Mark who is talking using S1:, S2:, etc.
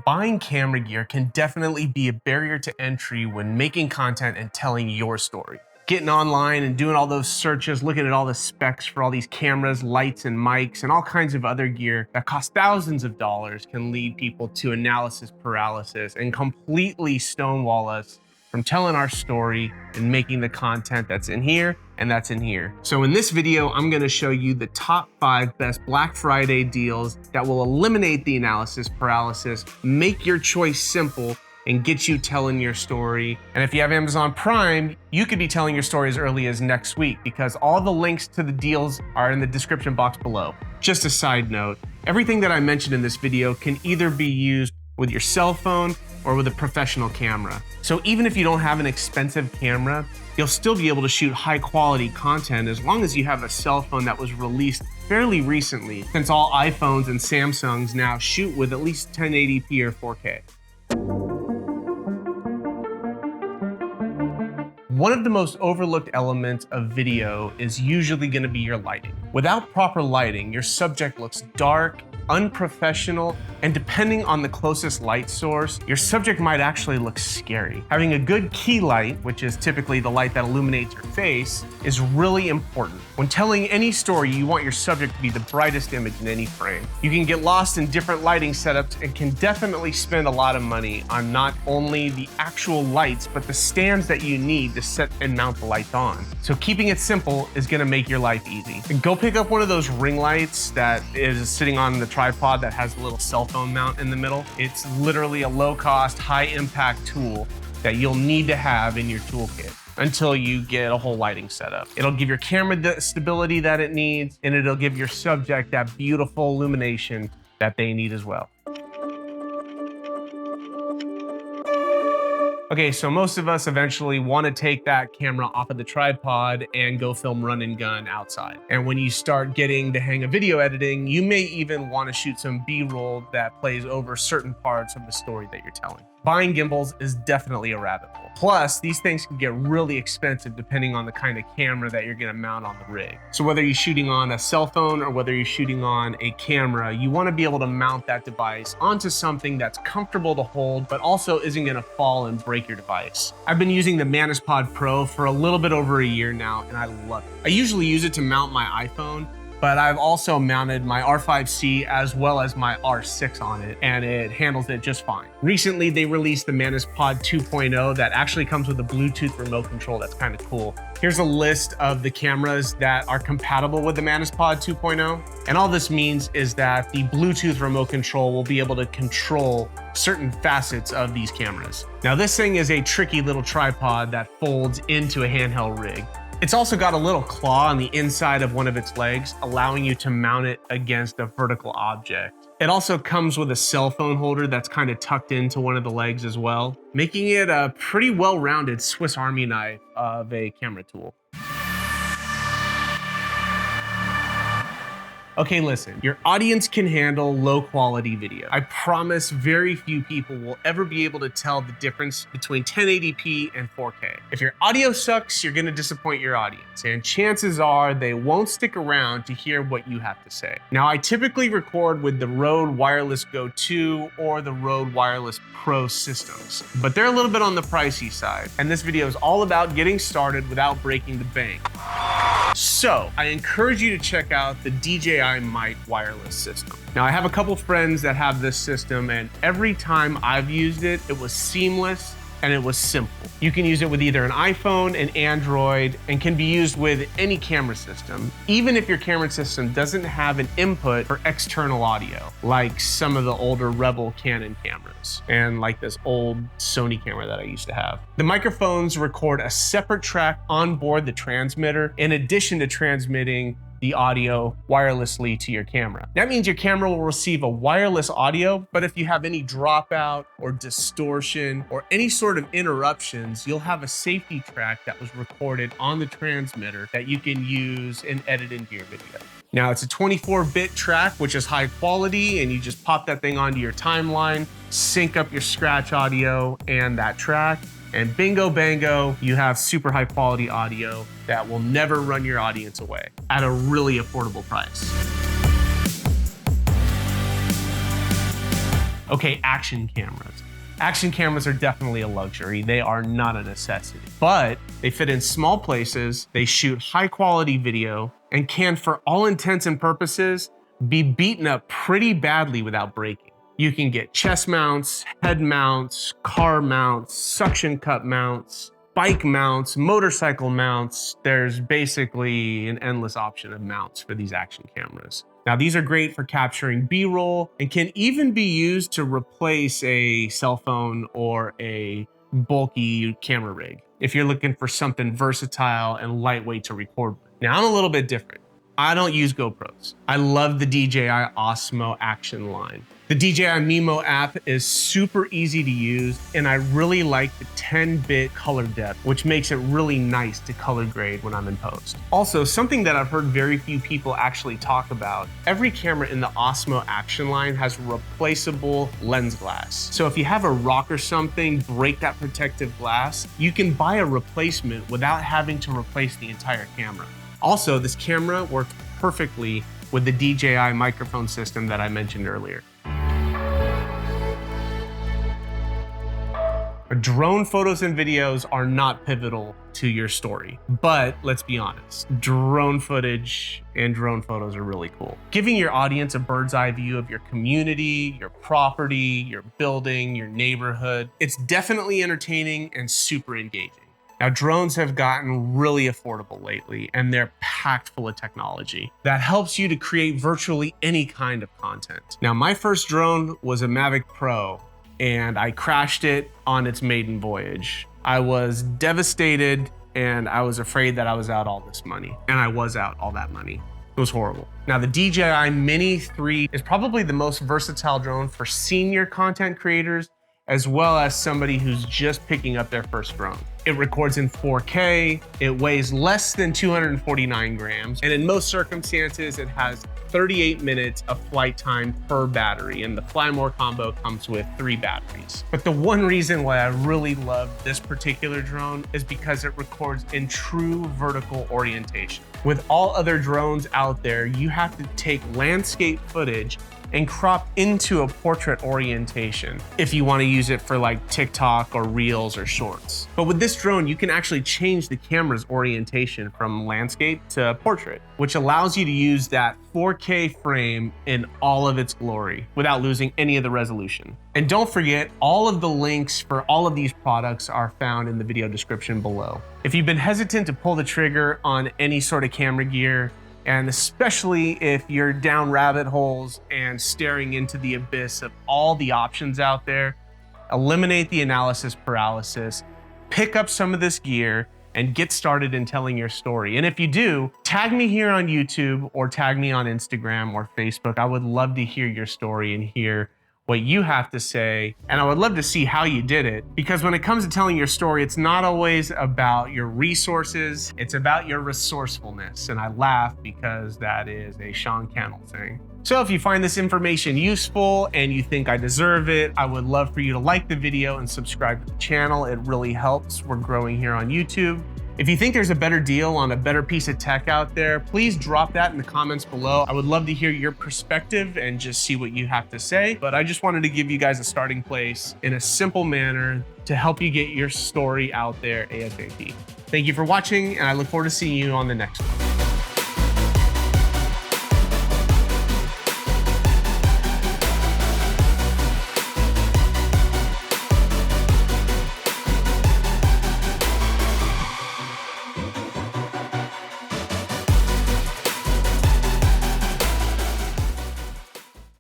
S1: Buying camera gear can definitely be a barrier to entry when making content and telling your story. Getting online and doing all those searches, looking at all the specs for all these cameras, lights, and mics, and all kinds of other gear that cost thousands of dollars can lead people to analysis paralysis and completely stonewall us from telling our story and making the content that's in here and that's in here. So in this video, I'm gonna show you the top 5 best Black Friday deals that will eliminate the analysis paralysis, make your choice simple, and get you telling your story. And if you have Amazon Prime, you could be telling your story as early as next week because all the links to the deals are in the description box below. Just a side note, everything that I mentioned in this video can either be used with your cell phone or with a professional camera. So even if you don't have an expensive camera, you'll still be able to shoot high quality content as long as you have a cell phone that was released fairly recently, since all iPhones and Samsungs now shoot with at least 1080p or 4K. One of the most overlooked elements of video is usually going to be your lighting. Without proper lighting, your subject looks dark, unprofessional, and depending on the closest light source, your subject might actually look scary. Having a good key light, which is typically the light that illuminates your face, is really important. When telling any story, you want your subject to be the brightest image in any frame. You can get lost in different lighting setups and can definitely spend a lot of money on not only the actual lights, but the stands that you need to set and mount the lights on. So keeping it simple is gonna make your life easy. And go pick up one of those ring lights that is sitting on the tripod that has a little cell phone mount in the middle. It's literally a low-cost, high-impact tool that you'll need to have in your toolkit until you get a whole lighting setup. It'll give your camera the stability that it needs, and it'll give your subject that beautiful illumination that they need as well. Okay, so most of us eventually want to take that camera off of the tripod and go film run and gun outside. And when you start getting the hang of video editing, you may even want to shoot some B-roll that plays over certain parts of the story that you're telling. Buying gimbals is definitely a rabbit hole. Plus, these things can get really expensive depending on the kind of camera that you're gonna mount on the rig. So whether you're shooting on a cell phone or whether you're shooting on a camera, you wanna be able to mount that device onto something that's comfortable to hold, but also isn't gonna fall and break your device. I've been using the Manus-Pod Pro for a little bit over a year now, and I love it. I usually use it to mount my iPhone, but I've also mounted my R5C as well as my R6 on it, and it handles it just fine. Recently, they released the Manus-Pod 2.0 that actually comes with a Bluetooth remote control that's kind of cool. Here's a list of the cameras that are compatible with the Manus-Pod 2.0. And all this means is that the Bluetooth remote control will be able to control certain facets of these cameras. Now, this thing is a tricky little tripod that folds into a handheld rig. It's also got a little claw on the inside of one of its legs, allowing you to mount it against a vertical object. It also comes with a cell phone holder that's kind of tucked into one of the legs as well, making it a pretty well-rounded Swiss Army knife of a camera tool. Okay, listen, your audience can handle low quality video. I promise very few people will ever be able to tell the difference between 1080p and 4K. If your audio sucks, you're gonna disappoint your audience, and chances are they won't stick around to hear what you have to say. Now, I typically record with the Rode Wireless Go 2 or the Rode Wireless Pro systems, but they're a little bit on the pricey side, and this video is all about getting started without breaking the bank. So I encourage you to check out the DJI Mic wireless system. Now, I have a couple friends that have this system, and every time I've used it, it was seamless and it was simple. You can use it with either an iPhone, an Android, and can be used with any camera system, even if your camera system doesn't have an input for external audio, like some of the older Rebel Canon cameras, and like this old Sony camera that I used to have. The microphones record a separate track on board the transmitter, in addition to transmitting the audio wirelessly to your camera. That means your camera will receive a wireless audio, but if you have any dropout or distortion or any sort of interruptions, you'll have a safety track that was recorded on the transmitter that you can use and edit into your video. Now, it's a 24-bit track, which is high quality, and you just pop that thing onto your timeline, sync up your scratch audio and that track, and bingo bango, you have super high quality audio that will never run your audience away at a really affordable price. Okay, action cameras. Action cameras are definitely a luxury. They are not a necessity, but they fit in small places, they shoot high quality video, and can, for all intents and purposes, be beaten up pretty badly without breaking. You can get chest mounts, head mounts, car mounts, suction cup mounts, bike mounts, motorcycle mounts. There's basically an endless option of mounts for these action cameras. Now, these are great for capturing B-roll and can even be used to replace a cell phone or a bulky camera rig if you're looking for something versatile and lightweight to record with. Now, I'm a little bit different. I don't use GoPros. I love the DJI Osmo Action line. The DJI Mimo app is super easy to use, and I really like the 10-bit color depth, which makes it really nice to color grade when I'm in post. Also, something that I've heard very few people actually talk about, every camera in the Osmo Action line has replaceable lens glass. So if you have a rock or something, break that protective glass, you can buy a replacement without having to replace the entire camera. Also, this camera works perfectly with the DJI microphone system that I mentioned earlier. Drone photos and videos are not pivotal to your story, but let's be honest, drone footage and drone photos are really cool. Giving your audience a bird's eye view of your community, your property, your building, your neighborhood, it's definitely entertaining and super engaging. Now, drones have gotten really affordable lately, and they're packed full of technology that helps you to create virtually any kind of content. Now, my first drone was a Mavic Pro, and I crashed it on its maiden voyage. I was devastated, and I was afraid that I was out all this money, and I was out all that money. It was horrible. Now, the DJI Mini 3 is probably the most versatile drone for senior content creators, as well as somebody who's just picking up their first drone. It records in 4K, it weighs less than 249 grams, and in most circumstances, it has 38 minutes of flight time per battery, and the Fly More combo comes with 3 batteries. But the one reason why I really love this particular drone is because it records in true vertical orientation. With all other drones out there, you have to take landscape footage and crop into a portrait orientation if you want to use it for like TikTok or Reels or Shorts. But with this drone, you can actually change the camera's orientation from landscape to portrait, which allows you to use that 4K frame in all of its glory without losing any of the resolution. And don't forget, all of the links for all of these products are found in the video description below. If you've been hesitant to pull the trigger on any sort of camera gear, and especially if you're down rabbit holes and staring into the abyss of all the options out there, eliminate the analysis paralysis, pick up some of this gear, and get started in telling your story. And if you do, tag me here on YouTube or tag me on Instagram or Facebook. I would love to hear your story and hear what you have to say, and I would love to see how you did it, because when it comes to telling your story, it's not always about your resources, it's about your resourcefulness. And I laugh because that is a Sean Cannell thing. So if you find this information useful and you think I deserve it, I would love for you to like the video and subscribe to the channel. It really helps. We're growing here on YouTube. If you think there's a better deal on a better piece of tech out there, please drop that in the comments below. I would love to hear your perspective and just see what you have to say. But I just wanted to give you guys a starting place in a simple manner to help you get your story out there ASAP. Thank you for watching, and I look forward to seeing you on the next one.